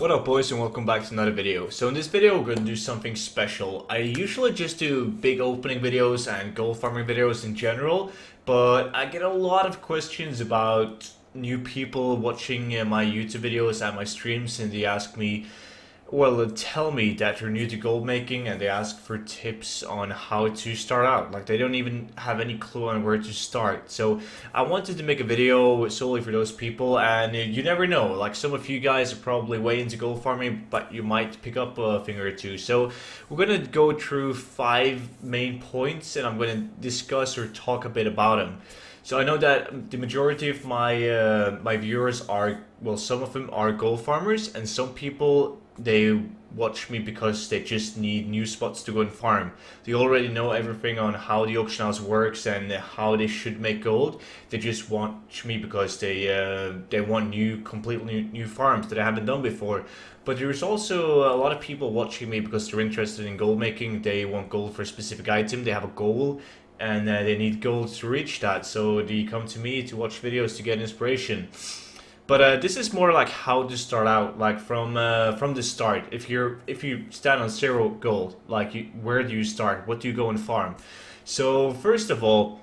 What up boys, and welcome back to another video. So in this video we're going to do something special. I usually just do big opening videos and gold farming videos in general, but I get a lot of questions about new people watching my YouTube videos and my streams, and they ask me, well, tell me that you're new to gold making, and they ask for tips on how to start out. Like, they don't even have any clue on where to start. So I wanted to make a video solely for those people, and you never know. Like, some of you guys are probably way into gold farming, but you might pick up a thing or two. So we're gonna go through 5 main points, and I'm gonna discuss or talk a bit about them. So I know that the majority of my viewers are, well, some of them are gold farmers, and some people, they watch me because they just need new spots to go and farm. They already know everything on how the auction house works and how they should make gold. They just watch me because they want completely new farms that I haven't done before. But there's also a lot of people watching me because they're interested in gold making. They want gold for a specific item. They have a goal, and they need gold to reach that. So they come to me to watch videos to get inspiration. But this is more like how to start out, like from the start. If you stand on 0 gold, like where do you start? What do you go and farm? So first of all,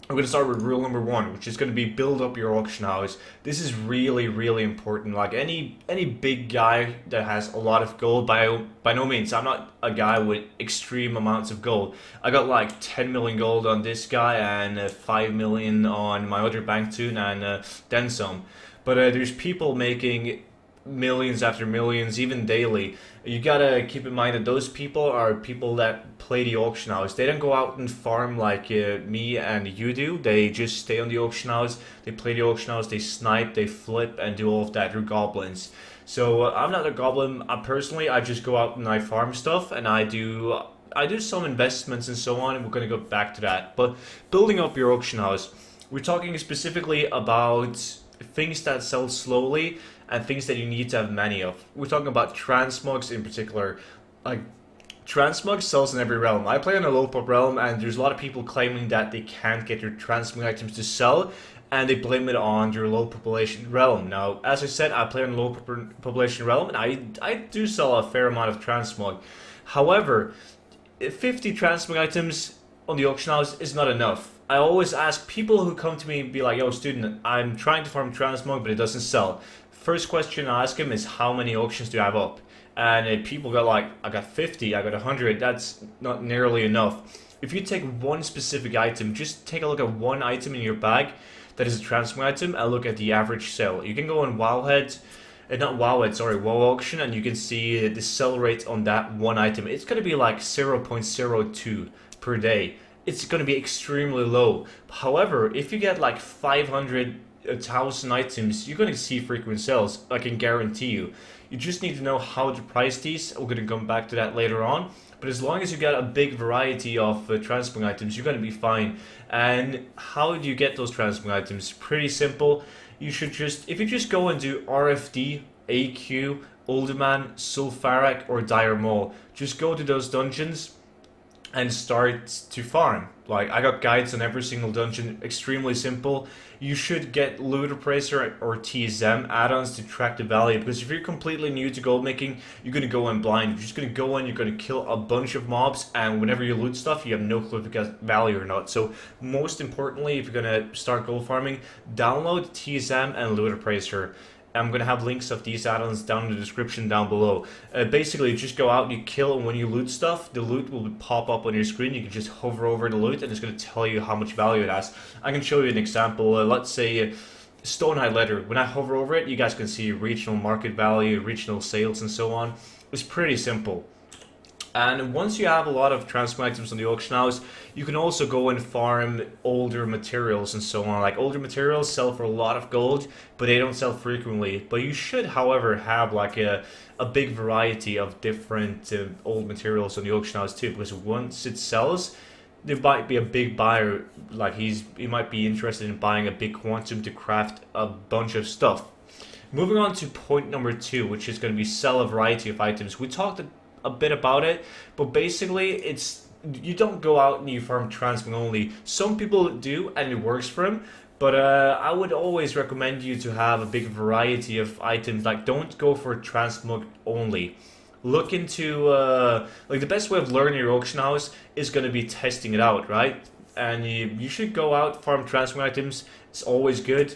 I'm going to start with rule number 1, which is going to be build up your auction house. This is really important. Like any big guy that has a lot of gold, by no means, I'm not a guy with extreme amounts of gold. I got like 10 million gold on this guy and 5 million on my other bank tune, and then some. But there's people making millions after millions, even daily. You gotta keep in mind that those people are people that play the auction house. They don't go out and farm like me and you do. They just stay on the auction house, they play the auction house, they snipe, they flip, and do all of that through goblins. So I'm not a goblin. Personally, I just go out and I farm stuff, and I do some investments and so on, and we're gonna go back to that. But building up your auction house, we're talking specifically about things that sell slowly and things that you need to have many of. We're talking about transmogs in particular. Like, transmog sells in every realm. I play on a low pop realm, and there's a lot of people claiming that they can't get their transmog items to sell, and they blame it on their low population realm. Now, as I said, I play on a low population realm, and I do sell a fair amount of transmog. However, 50 transmog items on the auction house is not enough. I always ask people who come to me and be like, yo student, I'm trying to farm transmog, but it doesn't sell. First question I ask them is, how many auctions do you have up? And people go like, I got 50, I got 100, that's not nearly enough. If you take one specific item, just take a look at one item in your bag that is a transmog item and look at the average sale. You can go on Wowhead, WoW auction, and you can see the sell rate on that one item. It's going to be like 0.02 per day. It's going to be extremely low. However, if you get like 500, 1,000 items, you're going to see frequent sales. I can guarantee you. You just need to know how to price these. We're going to come back to that later on. But as long as you get a big variety of transmog items, you're going to be fine. And how do you get those transmog items? Pretty simple. You should if you just go and do RFD, AQ, Olderman, Sulfarak, or Dire Maul, just go to those dungeons and start to farm. Like, I got guides on every single dungeon, extremely simple. You should get Loot Appraiser or TSM add-ons to track the value, because if you're completely new to gold making, you're gonna go in blind. You're just gonna go in, you're gonna kill a bunch of mobs, and whenever you loot stuff, you have no clue if it gets value or not. So most importantly, if you're gonna start gold farming, download TSM and Loot Appraiser. I'm going to have links of these add-ons down in the description down below. Basically, you just go out and you kill, and when you loot stuff, the loot will pop up on your screen. You can just hover over the loot, and it's going to tell you how much value it has. I can show you an example. Let's say Stonehide Leather. When I hover over it, you guys can see regional market value, regional sales, and so on. It's pretty simple. And once you have a lot of transmog items on the auction house, you can also go and farm older materials and so on. Like, older materials sell for a lot of gold, but they don't sell frequently. But you should, however, have like a big variety of different old materials on the auction house too, because once it sells, there might be a big buyer, like he might be interested in buying a big quantum to craft a bunch of stuff. Moving on to point number 2, which is going to be sell a variety of items. We talked a bit about it, but basically you don't go out and you farm transmog only. Some people do, and it works for them, But I would always recommend you to have a big variety of items. Like, don't go for transmog only. Look into like the best way of learning your auction house is going to be testing it out, right? And you should go out, farm transmog items. It's always good.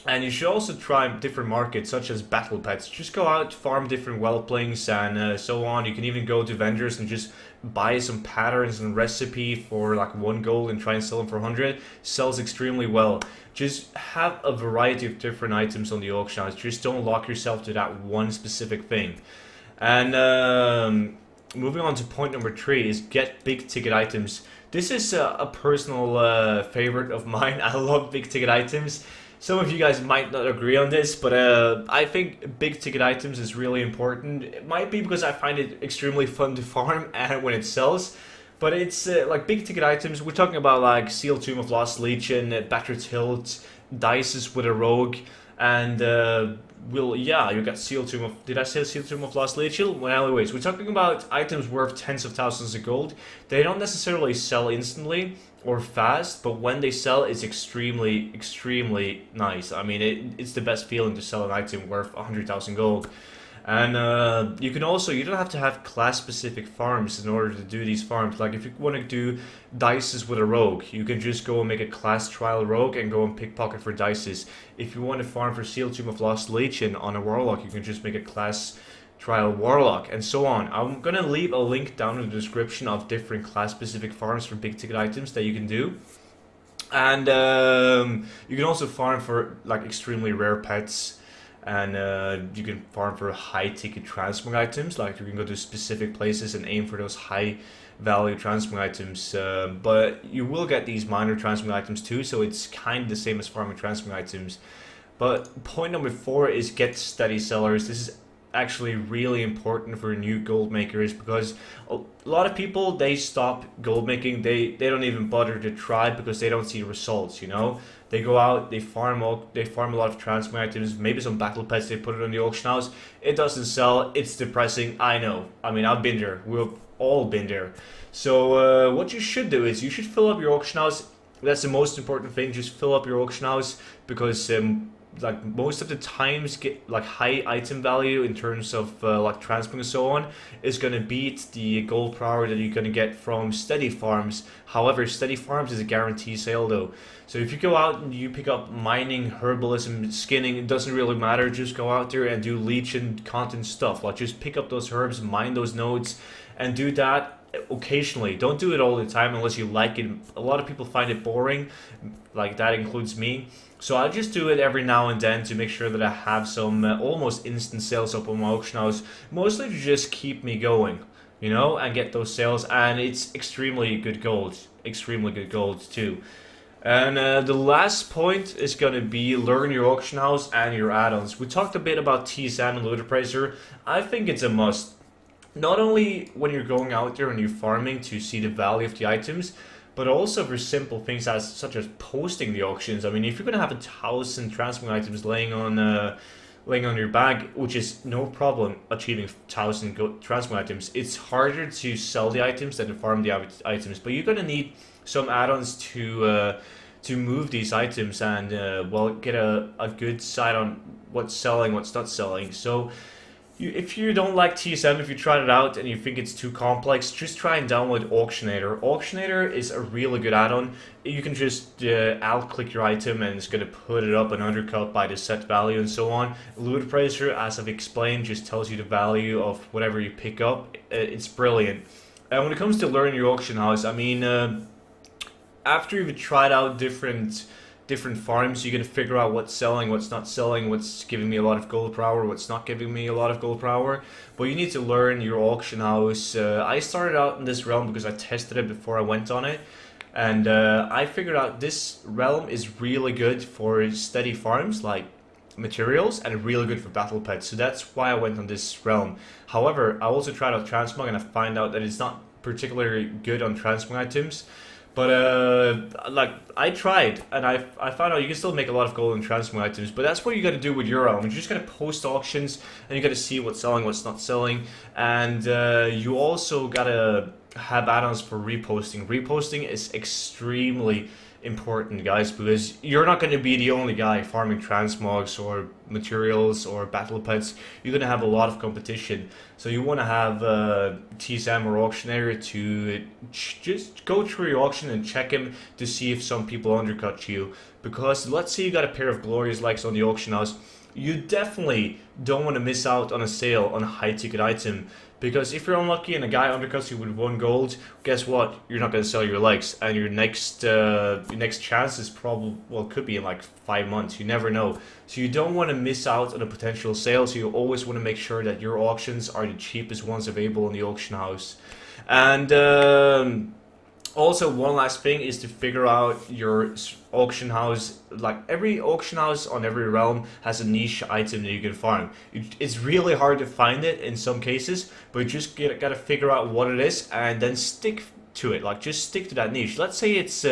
And you should also try different markets, such as battle pets. Just go out, farm different whelplings and so on. You can even go to vendors and just buy some patterns and recipe for like 1 gold and try and sell them for 100. Sells extremely well. Just have a variety of different items on the auction house. Just don't lock yourself to that one specific thing. And moving on to point number 3 is get big ticket items. This is a personal favorite of mine. I love big ticket items. Some of you guys might not agree on this, but I think big ticket items is really important. It might be because I find it extremely fun to farm and when it sells. But it's like big ticket items. We're talking about like Seal Tomb of Lost Legion, Battered Hilt, Dices with a Rogue, and you got Seal Tomb of... Did I say Seal Tomb of Lost Legion? Well, anyways, we're talking about items worth tens of thousands of gold. They don't necessarily sell instantly or fast, but when they sell, it's extremely nice. I mean, it's the best feeling to sell an item worth 100,000 gold. And you don't have to have class specific farms in order to do these farms. Like if you want to do dices with a rogue, you can just go and make a class trial rogue and go and pickpocket for dices. If you want to farm for Seal Tomb of Lost Legion on a warlock, you can just make a class trial warlock and so on. I'm gonna leave a link down in the description of different class specific farms for big ticket items that you can do. And you can also farm for like extremely rare pets. And you can farm for high ticket transmog items, like you can go to specific places and aim for those high value transmog items. But you will get these minor transmog items too, so it's kind of the same as farming transmog items. But point number 4 is get steady sellers. This is actually really important for new gold makers because a lot of people, they stop gold making. They don't even bother to try because they don't see results, you know. They go out, they farm a lot of transmog items, maybe some battle pets, they put it on the auction house. It doesn't sell, it's depressing, I know. I mean, I've been there, we've all been there. So what you should do is you should fill up your auction house. That's the most important thing, just fill up your auction house because like most of the times get like high item value in terms of like transmog and so on is going to beat the gold per hour that you're going to get from steady farms. However, steady farms is a guarantee sale though. So if you go out and you pick up mining, herbalism, skinning, it doesn't really matter. Just go out there and do legion content stuff. Like just pick up those herbs, mine those nodes, and do that occasionally. Don't do it all the time unless you like it. A lot of people find it boring, like that includes me. So I just do it every now and then to make sure that I have some almost instant sales up on my auction house, mostly to just keep me going, you know, and get those sales. And it's extremely good gold too. And the last point is going to be learn your auction house and your add-ons. We talked a bit about TSM and Loot Appraiser. I think it's a must. Not only when you're going out there and you're farming to see the value of the items, but also for simple things such as posting the auctions. I mean, if you're gonna have 1,000 transmog items laying on your bag, which is no problem achieving 1,000 transmog items, it's harder to sell the items than to farm the items. But you're gonna need some add-ons to move these items and get a good sight on what's selling, what's not selling. So if you don't like TSM, if you tried it out and you think it's too complex, just try and download Auctionator. Auctionator is a really good add-on. You can just alt-click your item and it's going to put it up and undercut by the set value and so on. Loot Appraiser, as I've explained, just tells you the value of whatever you pick up. It's brilliant. And when it comes to learning your auction house, I mean, after you've tried out different farms, you're going to figure out what's selling, what's not selling, what's giving me a lot of gold per hour, what's not giving me a lot of gold per hour. But you need to learn your auction house. I started out in this realm because I tested it before I went on it. And I figured out this realm is really good for steady farms like materials and really good for battle pets. So that's why I went on this realm. However, I also tried out transmog and I find out that it's not particularly good on transmog items. But like I tried and I found out you can still make a lot of gold in transmog items, but that's what you got to do with your realm. You just got to post auctions and you got to see what's selling, what's not selling, and you also got to have add-ons for reposting. Reposting is extremely important, guys, because you're not going to be the only guy farming transmogs or materials or battle pets. You're going to have a lot of competition, so you want to have TSM or auctioneer to just go through your auction and check him to see if some people undercut you. Because let's say you got a pair of glorious likes on the auction house, you definitely don't want to miss out on a sale on a high ticket item, because if you're unlucky and a guy undercuts you with 1 gold, guess what? You're not going to sell your likes, and your next chance is probably, well, could be in like 5 months. You never know. So you don't want to miss out on a potential sale. So you always want to make sure that your auctions are the cheapest ones available in the auction house. And also, one last thing is to figure out your auction house. Like, every auction house on every realm has a niche item that you can farm. It's really hard to find it in some cases, but you just gotta figure out what it is and then stick to it. Like, just stick to that niche. Let's say it's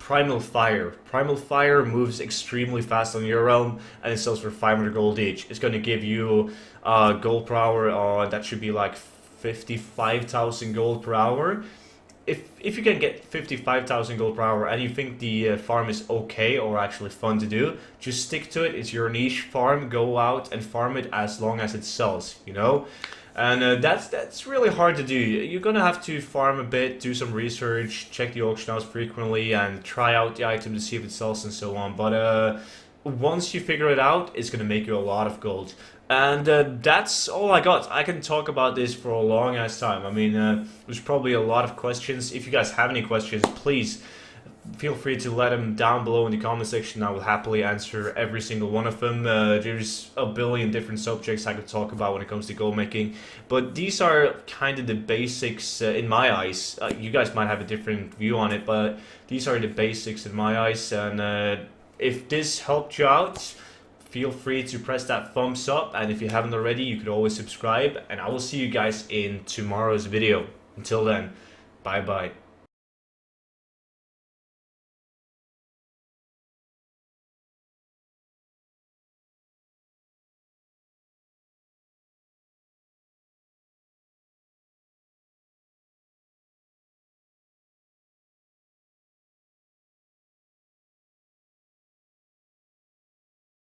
Primal Fire. Primal Fire moves extremely fast on your realm, and it sells for 500 gold each. It's going to give you gold per hour. That should be like 55,000 gold per hour. If you can get 55,000 gold per hour and you think the farm is okay or actually fun to do, just stick to it. It's your niche farm. Go out and farm it as long as it sells, you know? And that's really hard to do. You're gonna have to farm a bit, do some research, check the auction house frequently, and try out the item to see if it sells and so on. But once you figure it out, it's gonna make you a lot of gold. And that's all I got. I can talk about this for a long ass time. I mean, there's probably a lot of questions. If you guys have any questions, please feel free to let them down below in the comment section. I will happily answer every single one of them. There's a billion different subjects I could talk about when it comes to gold making, but these are kind of the basics in my eyes. You guys might have a different view on it, but these are the basics in my eyes. And if this helped you out, feel free to press that thumbs up, and if you haven't already, you could always subscribe, and I will see you guys in tomorrow's video. Until then, bye bye.